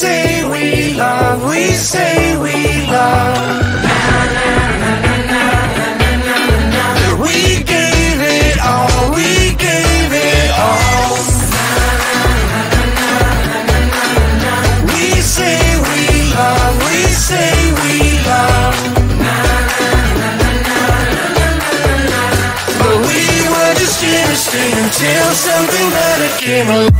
say we love, we say we love. We gave it all, we gave it all. We say we love, we say we love. But we were just innocent until something better came along.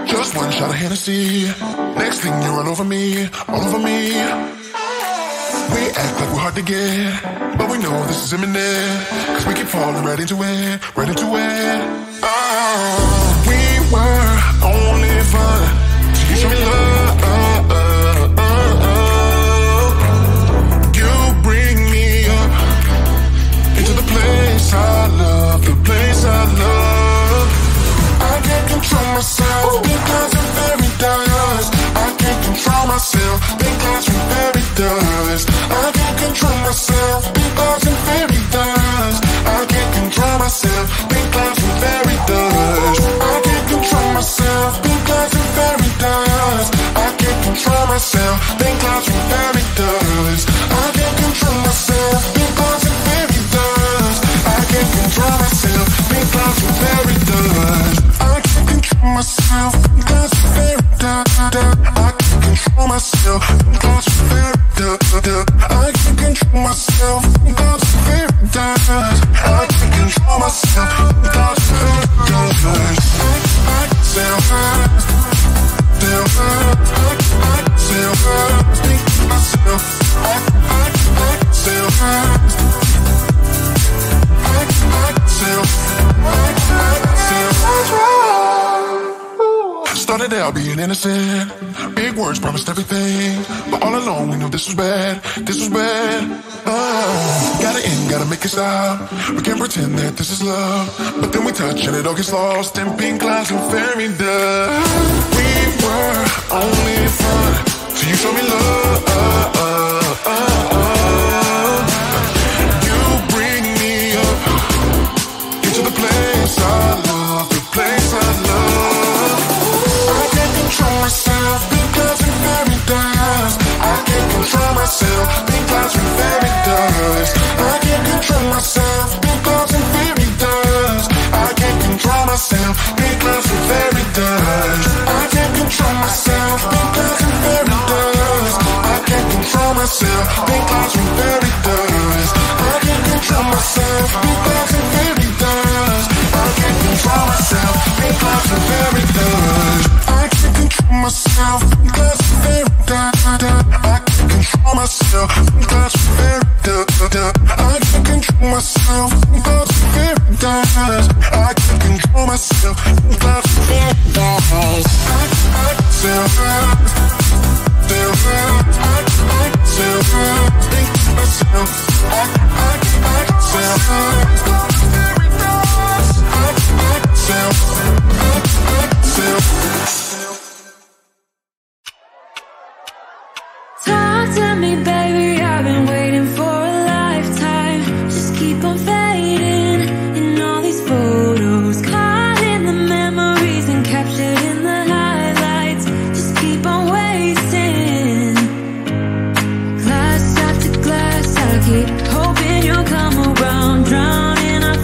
Just one shot of Hennessy. Next thing you run over me, all over me. We act like we're hard to get, but we know this is imminent, cause we keep falling right into it, right into it. Oh, we were only fun till you show me love. You bring me up into the place I love, the place I love. I can't control myself because I'm very dust. I can't control myself because I'm very dust. I can't control myself because I'm very dust. I can't control myself because I'm very dust. I can't control myself because I'm very dust. I can't control myself because I'm very dust. I can't control myself because I'm very dust. I can't control myself because I'm very dust. I can't control myself because I'm very dust. I can't control myself because I'm very dust. I can't control myself because I'm very dust. I can't control myself because I'm very dust. I can't speak to myself. Started out being innocent, big words promised everything, but all along we knew this was bad, this was bad. Gotta end, gotta make it stop. We can't pretend that this is love, but then we touch and it all gets lost in pink clouds and fairy dust. We were only fun till you show me love. You bring me up into the place I love, the place I love. I can't control myself because I'm very dust. I can't control myself because I'm very dust. I can't control myself because I'm very dust. I can't control myself because I'm very dust. I can't control myself because I'm very dust. I can't control myself because I'm very dust. I can't control myself because I'm very dust. I can't control myself because I'm very dust. I can't control myself because I'm very dust. I can't control myself. That's very good. I can't control myself. That's very nice. I can't control myself. That's very nice. I Talk to me, baby, I've been waiting for a lifetime. Just keep on fading in all these photos, caught in the memories and captured in the highlights. Just keep on wasting. Glass after glass, I keep hoping you'll come around, drown in our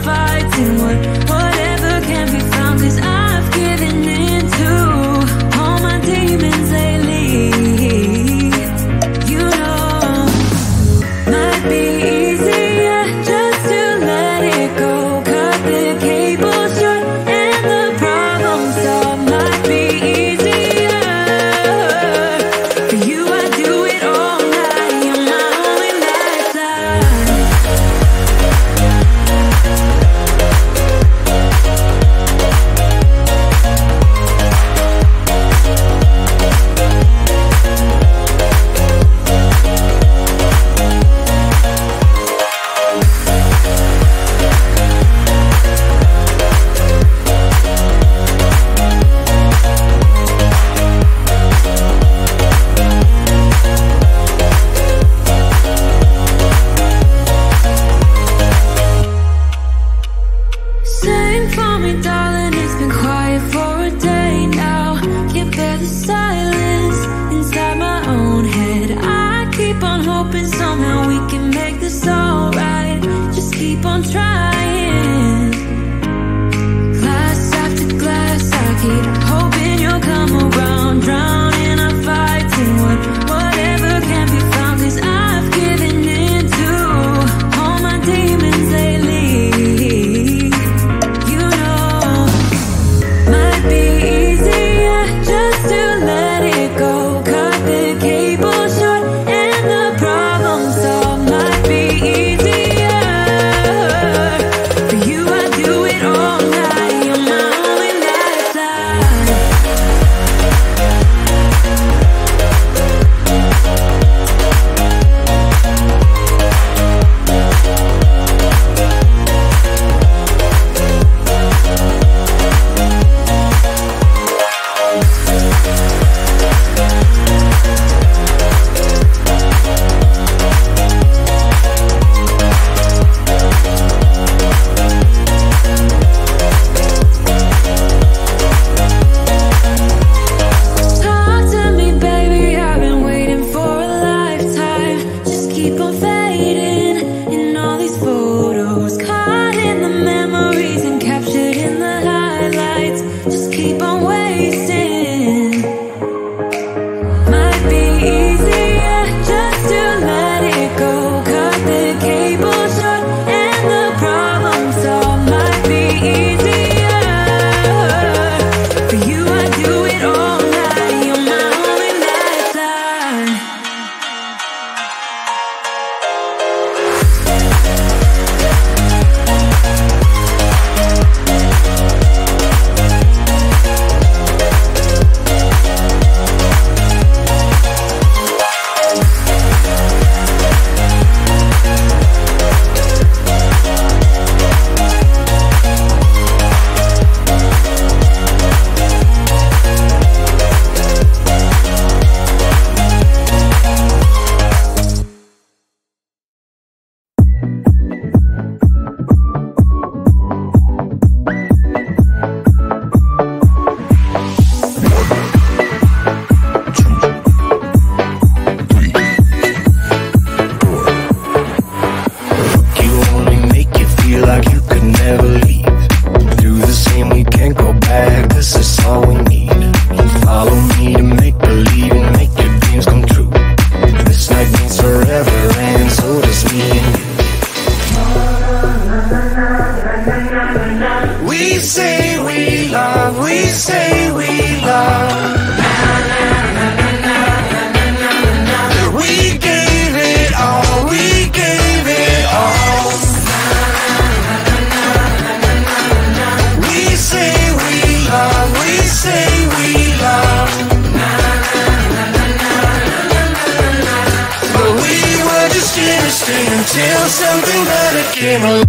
stay until something better came along.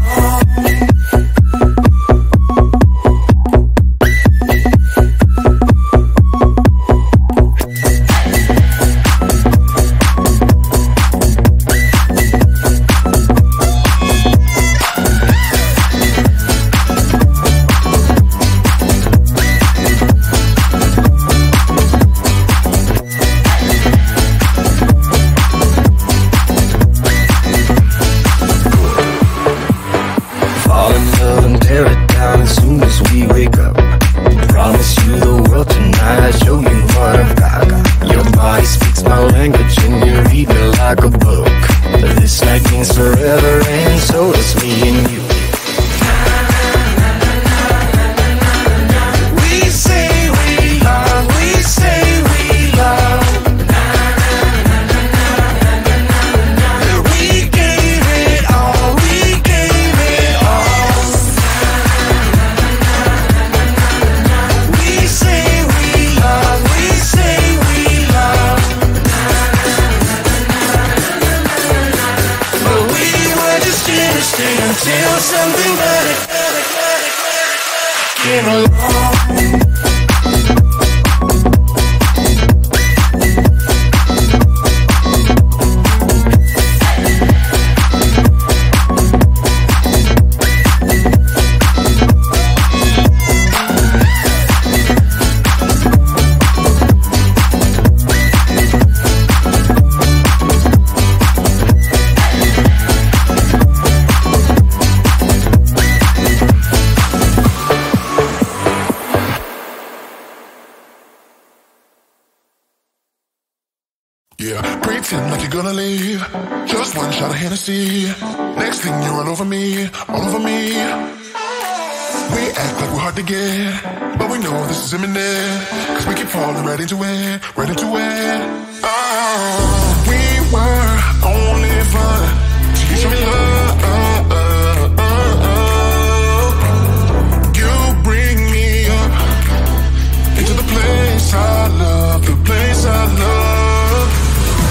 Pretend like you're gonna leave. Just one shot of Hennessy. Next thing you run over me, all over me. We act like we're hard to get, but we know this is imminent. Cause we keep falling right into it, right into it. Oh, we were only fun till you show me love. You bring me up into the place I love, the place I love.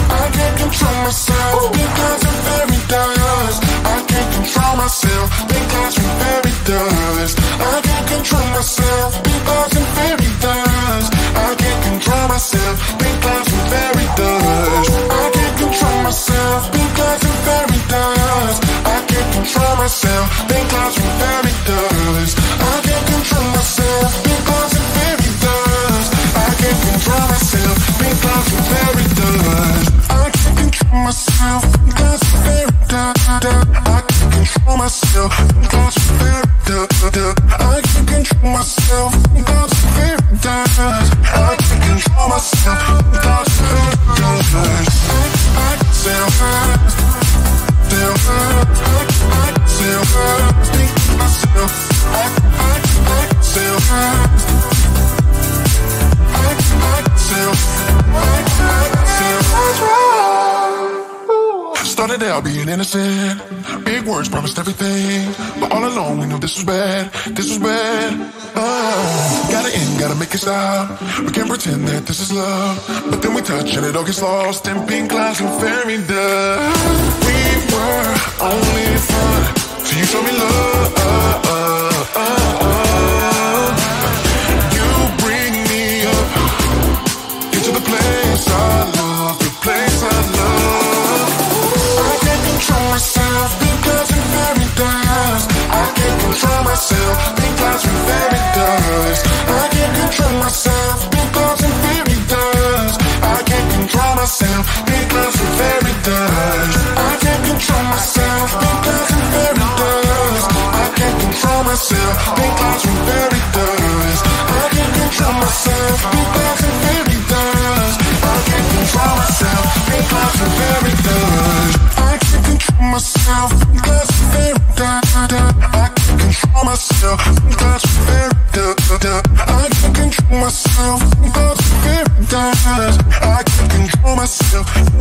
I can't control myself because I'm very dust. I can't control myself because I'm very dust. I can't control myself because I'm very dust. I can't control myself because I'm very dust. I can't control myself because I'm very dust. I can't control myself because I'm very dust. I can't control myself because I'm very dust. I can't control myself because I'm very dust. I can't control myself because I'm very dust. I can't control myself because I'm very dust. I can't control myself because I'm very dust. I can't control myself because I'm very dust. I sell fast, sell fast. I sell fast, think myself. I sell fast. Started out being innocent. Big words promised everything, but all along we knew this was bad. This was bad. Gotta end, gotta make it stop. We can't pretend that this is love, but then we touch and it all gets lost in pink clouds and fairy dust. We were only fun till you showed me love. You bring me up into the place I love, the place I love. I can't control myself because I'm very dust. I can't control myself because I'm very dust. I can't control myself because I'm very dust. I can't control myself because I'm very dust. I can't control myself because I'm very dust. I can't control myself because I'm very dust. I can't control myself because I'm very dust. I can't control myself because I'm very dust. I can't control myself because I'm very dust. I can't control myself because I'm very dust. I can't control myself because I'm very dust. I can't control myself